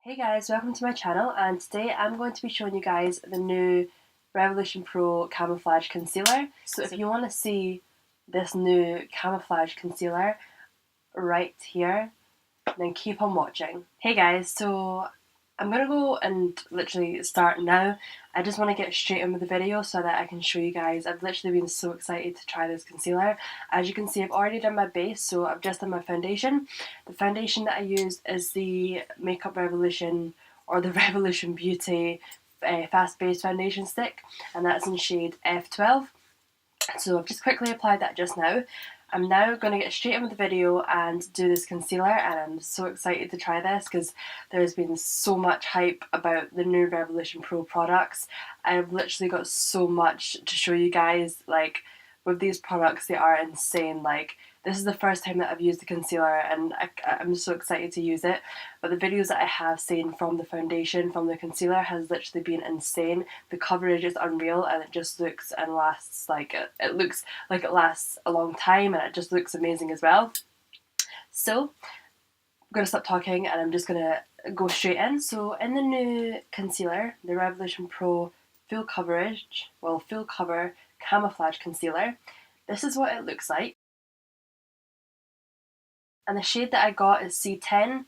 Hey guys, welcome to my channel, and today I'm going to be showing you guys the new Revolution Pro Camouflage Concealer. So if you want to see this new Camouflage Concealer right here, then keep on watching. Hey guys, so I'm gonna go and literally start now. I just want to get straight in with the video so that I can show you guys. I've literally been so excited to try this concealer. As you can see, I've already done my base, so I've just done my foundation. The foundation that I used is the Makeup Revolution or the Revolution Beauty Fast Base Foundation Stick, and that's in shade F12. So I've just quickly applied that just now. I'm now going to get straight in with the video and do this concealer, and I'm so excited to try this because there's been so much hype about the new Revolution Pro products. I've literally got so much to show you guys. Like, with these products, they are insane. Like, this is the first time that I've used the concealer, and I'm so excited to use it. But the videos that I have seen from the foundation, from the concealer, has literally been insane. The coverage is unreal, and it just looks and lasts like it looks like it lasts a long time, and it just looks amazing as well. So I'm gonna stop talking, and I'm just gonna go straight in. So in the new concealer, the Revolution Pro Full Cover Camouflage Concealer, this is what it looks like. And the shade that I got is C10.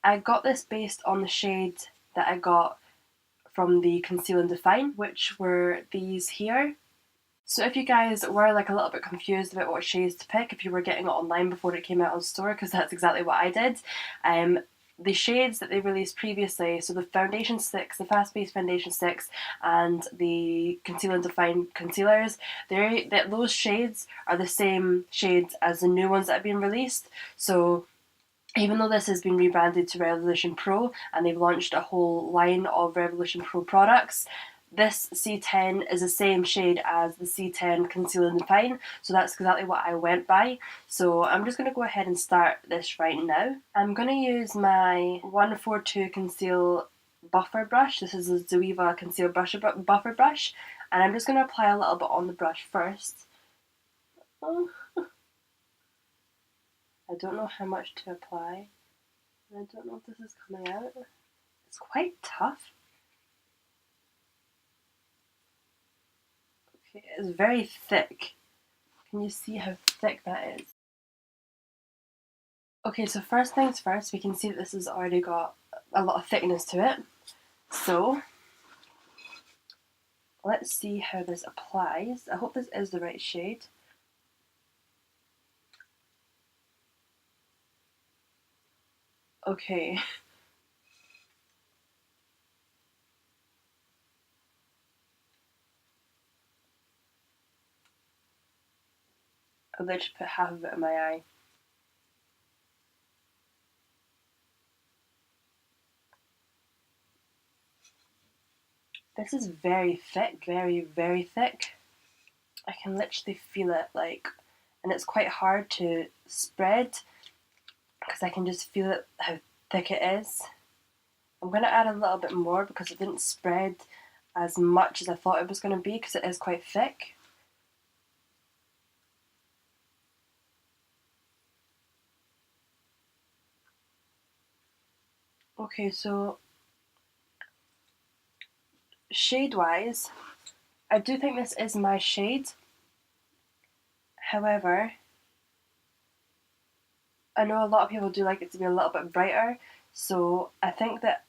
I got this based on the shade that I got from the Conceal and Define, which were these here. So if you guys were like a little bit confused about what shades to pick, if you were getting it online before it came out on store, because that's exactly what I did, the shades that they released previously, so the foundation sticks, the fast base foundation sticks, and the Conceal and Define concealers, those shades are the same shades as the new ones that have been released. So even though this has been rebranded to Revolution Pro and they've launched a whole line of Revolution Pro products, this C10 is the same shade as the C10 Conceal and Define, so that's exactly what I went by. So I'm just going to go ahead and start this right now. I'm going to use my 142 Conceal Buffer Brush. This is a Zoeva Conceal Buffer Brush, and I'm just going to apply a little bit on the brush first. Oh. I don't know how much to apply. I don't know if this is coming out. It's quite tough. Okay, it's very thick. Can you see how thick that is? Okay, so first things first, we can see that this has already got a lot of thickness to it. So, let's see how this applies. I hope this is the right shade. Okay. I'll literally put half of it in my eye. This is very thick, very, very thick. I can literally feel it, like, and it's quite hard to spread because I can just feel it, how thick it is. I'm going to add a little bit more because it didn't spread as much as I thought it was going to be because it is quite thick. Okay, so shade-wise, I do think this is my shade. However, I know a lot of people do like it to be a little bit brighter, so I think that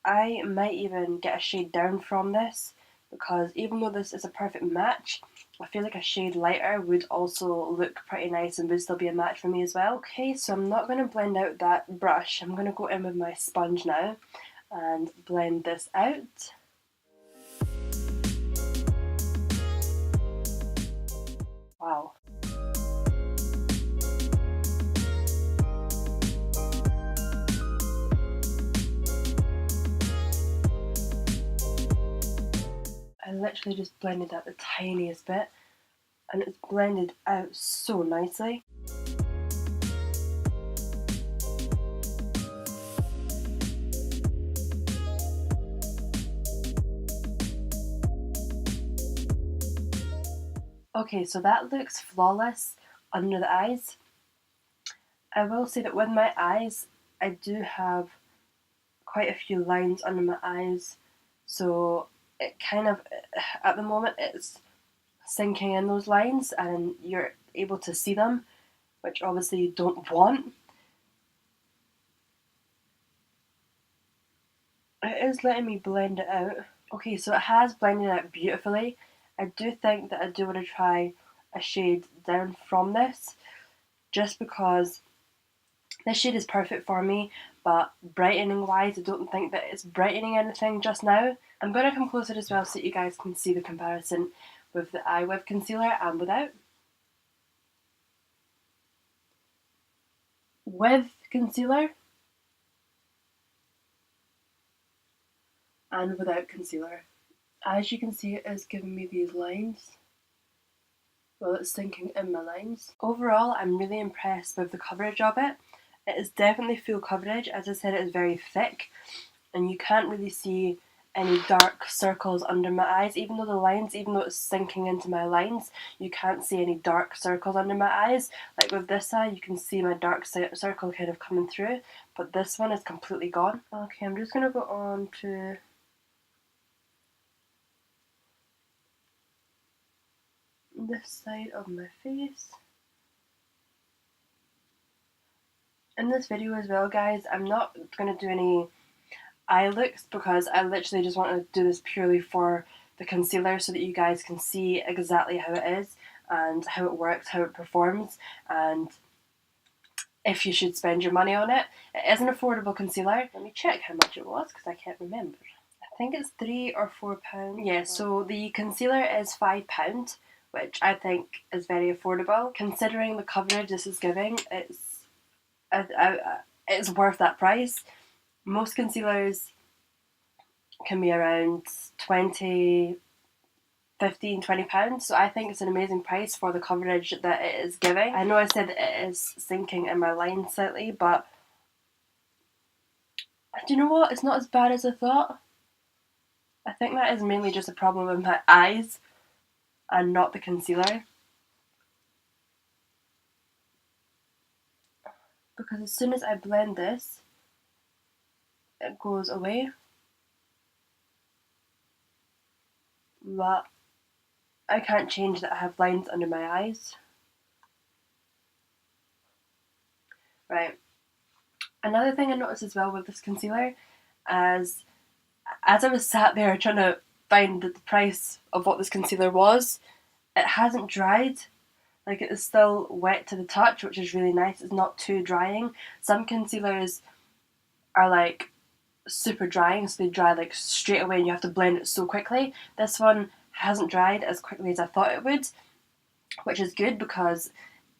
I might even get a shade down from this, because even though this is a perfect match, I feel like a shade lighter would also look pretty nice and would still be a match for me as well. Okay, so I'm not going to blend out that brush. I'm going to go in with my sponge now and blend this out. Wow. I literally just blended out the tiniest bit, and it's blended out so nicely. Okay, so that looks flawless under the eyes. I will say that with my eyes, I do have quite a few lines under my eyes, so it kind of, at the moment it's sinking in those lines and you're able to see them, which obviously you don't want. It is letting me blend it out. Okay, so it has blended out beautifully. I do think that I do want to try a shade down from this, just because this shade is perfect for me, but brightening wise I don't think that it's brightening anything just now. I'm going to come closer as well so that you guys can see the comparison with the eye with concealer and without. With concealer and without concealer. As you can see, it is giving me these lines. Well, it's sinking in my lines. Overall, I'm really impressed with the coverage of it. It is definitely full coverage. As I said, it is very thick and you can't really see any dark circles under my eyes. Even though it's sinking into my lines, you can't see any dark circles under my eyes. Like with this eye, you can see my dark circle kind of coming through, but this one is completely gone. Okay, I'm just going to go on to this side of my face. In this video as well, guys, I'm not going to do any eye looks because I literally just want to do this purely for the concealer so that you guys can see exactly how it is and how it works, how it performs, and if you should spend your money on it. It is an affordable concealer. Let me check how much it was because I can't remember. I think it's £3 or £4. Yeah, so the concealer is £5, which I think is very affordable. Considering the coverage this is giving, it's worth that price. Most concealers can be around £20, £15, £20, so I think it's an amazing price for the coverage that it is giving. I know I said it is sinking in my line slightly, but do you know what? It's not as bad as I thought. I think that is mainly just a problem with my eyes and not the concealer. Because as soon as I blend this, it goes away. But I can't change that I have lines under my eyes. Right. Another thing I noticed as well with this concealer, as I was sat there trying to find the price of what this concealer was, it hasn't dried. Like, it is still wet to the touch, which is really nice. It's not too drying. Some concealers are like super drying, so they dry like straight away and you have to blend it so quickly. This one hasn't dried as quickly as I thought it would, which is good because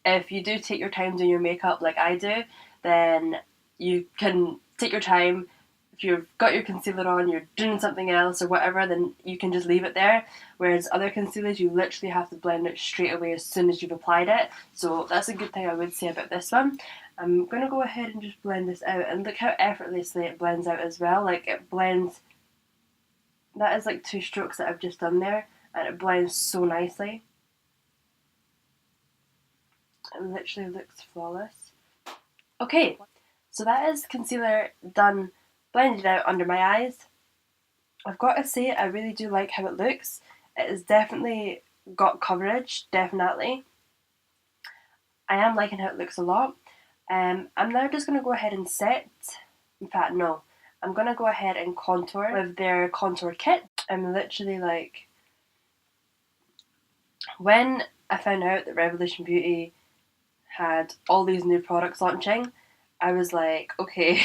if you do take your time doing your makeup like I do, then you can take your time. If you've got your concealer on, you're doing something else or whatever, then you can just leave it there. Whereas other concealers, you literally have to blend it straight away as soon as you've applied it. So that's a good thing I would say about this one. I'm going to go ahead and just blend this out, and look how effortlessly it blends out as well. Like, it blends, that is like 2 strokes that I've just done there, and it blends so nicely. It literally looks flawless. Okay, so that is concealer done, blended out under my eyes. I've got to say, I really do like how it looks. It has definitely got coverage, definitely. I am liking how it looks a lot. I'm now just going to go ahead and set, in fact no, I'm going to go ahead and contour with their contour kit. I'm literally like, when I found out that Revolution Beauty had all these new products launching, I was like, okay,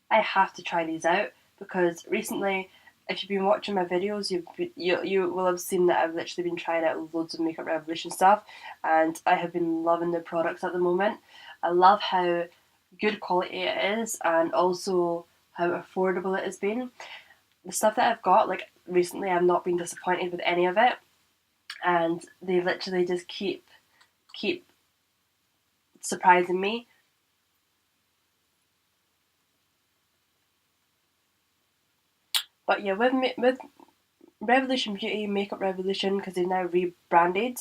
I have to try these out, because recently, if you've been watching my videos, you will have seen that I've literally been trying out loads of Makeup Revolution stuff, and I have been loving their products at the moment. I love how good quality it is, and also how affordable it has been. The stuff that I've got, like recently, I've not been disappointed with any of it, and they literally just keep surprising me. But yeah, with Revolution Beauty, Makeup Revolution, because they've now rebranded,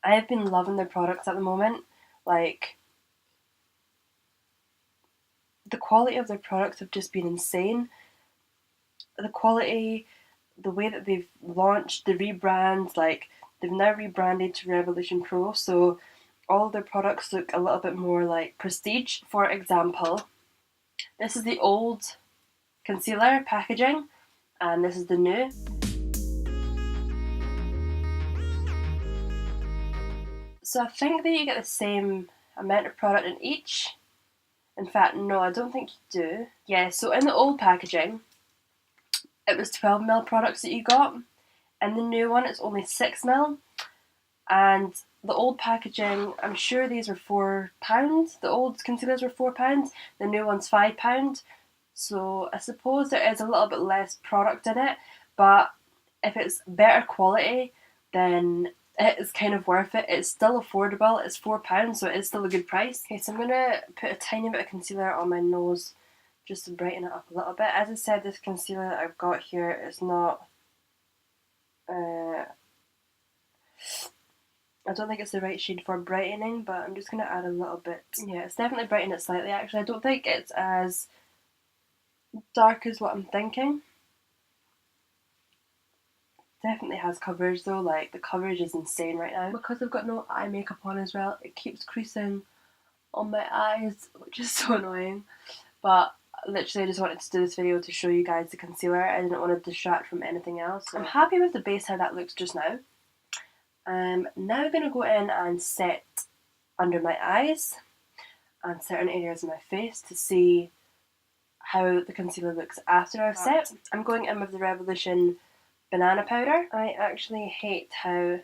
I have been loving their products at the moment. Like, the quality of their products have just been insane. The quality, the way that they've launched, the rebrand, like they've now rebranded to Revolution Pro, so all of their products look a little bit more like prestige. For example, this is the old concealer packaging, and this is the new. So I think that you get the same amount of product in each. In fact, no, I don't think you do. Yeah, so in the old packaging, it was 12ml products that you got. In the new one, it's only 6ml. And the old packaging, I'm sure these were £4. The old concealers were £4. The new one's £5. So I suppose there is a little bit less product in it. But if it's better quality, then it is kind of worth it. It's still affordable. It's £4, so it is still a good price. Okay, so I'm going to put a tiny bit of concealer on my nose just to brighten it up a little bit. As I said, this concealer that I've got here is not... I don't think it's the right shade for brightening, but I'm just going to add a little bit. Yeah, it's definitely brightened it slightly actually. I don't think it's as dark as what I'm thinking. Definitely has coverage though, like the coverage is insane right now. Because I've got no eye makeup on as well, it keeps creasing on my eyes, which is so annoying. But literally I just wanted to do this video to show you guys the concealer. I didn't want to distract from anything else. So I'm happy with the base how that looks just now. Now I'm going to go in and set under my eyes and certain areas of my face to see how the concealer looks after I've set. I'm going in with the Revolution banana powder. I actually hate how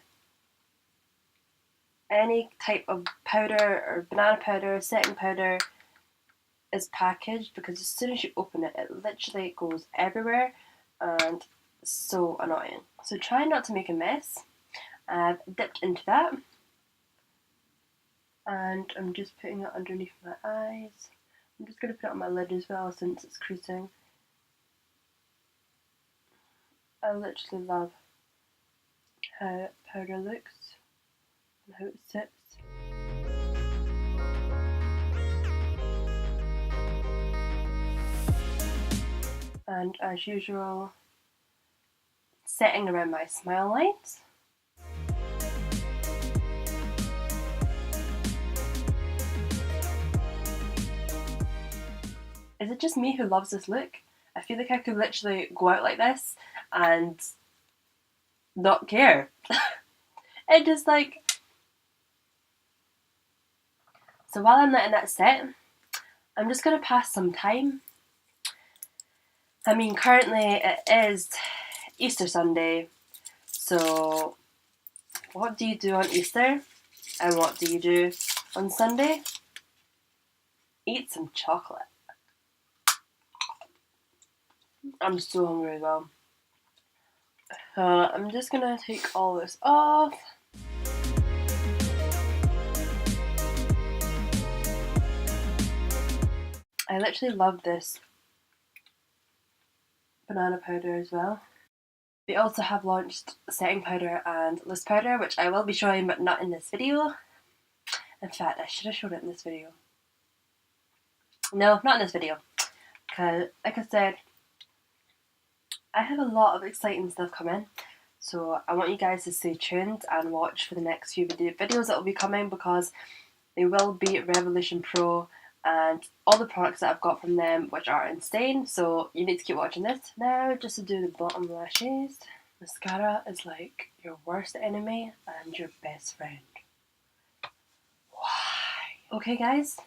any type of powder or banana powder, setting powder is packaged, because as soon as you open it, it literally goes everywhere and it's so annoying. So try not to make a mess. I've dipped into that and I'm just putting it underneath my eyes. I'm just going to put it on my lid as well since it's creasing. I literally love how powder looks and how it sits. And as usual, setting around my smile lines. Is it just me who loves this look? I feel like I could literally go out like this and not care. It just like... So while I'm letting that set, I'm just going to pass some time. I mean, currently it is Easter Sunday, so what do you do on Easter? And what do you do on Sunday? Eat some chocolate. I'm so hungry as well. I'm just gonna take all this off. I literally love this banana powder as well. They also have launched setting powder and loose powder, which I will be showing but not in this video. In fact, I should have showed it in this video. No, not in this video. Because, like I said, I have a lot of exciting stuff coming. So I want you guys to stay tuned and watch for the next few videos that will be coming, because they will be Revolution Pro and all the products that I've got from them, which are insane. So you need to keep watching this. Now, just to do the bottom lashes. Mascara is like your worst enemy and your best friend. Why? Okay guys,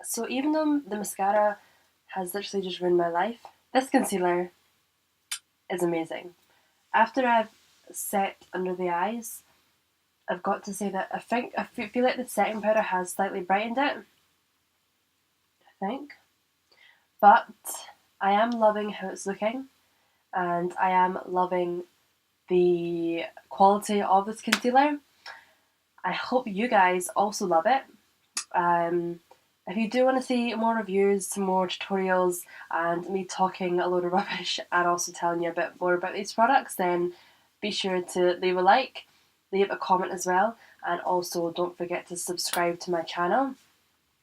so even though the mascara has literally just ruined my life, this concealer is amazing. After I've set under the eyes, I've got to say that I feel like the setting powder has slightly brightened it. I think. But I am loving how it's looking, and I am loving the quality of this concealer. I hope you guys also love it. If you do want to see more reviews, some more tutorials, and me talking a load of rubbish and also telling you a bit more about these products, then be sure to leave a like, leave a comment as well, and also don't forget to subscribe to my channel.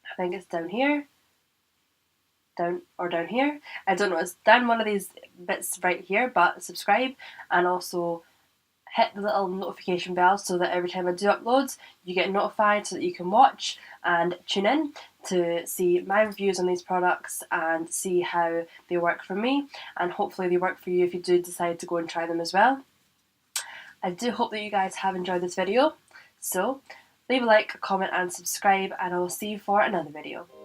I think it's down here. down here. I don't know, it's down one of these bits right here, but subscribe, and also hit the little notification bell so that every time I do uploads you get notified, so that you can watch and tune in to see my reviews on these products and see how they work for me, and hopefully they work for you if you do decide to go and try them as well. I do hope that you guys have enjoyed this video, so leave a like, comment and subscribe, and I will see you for another video.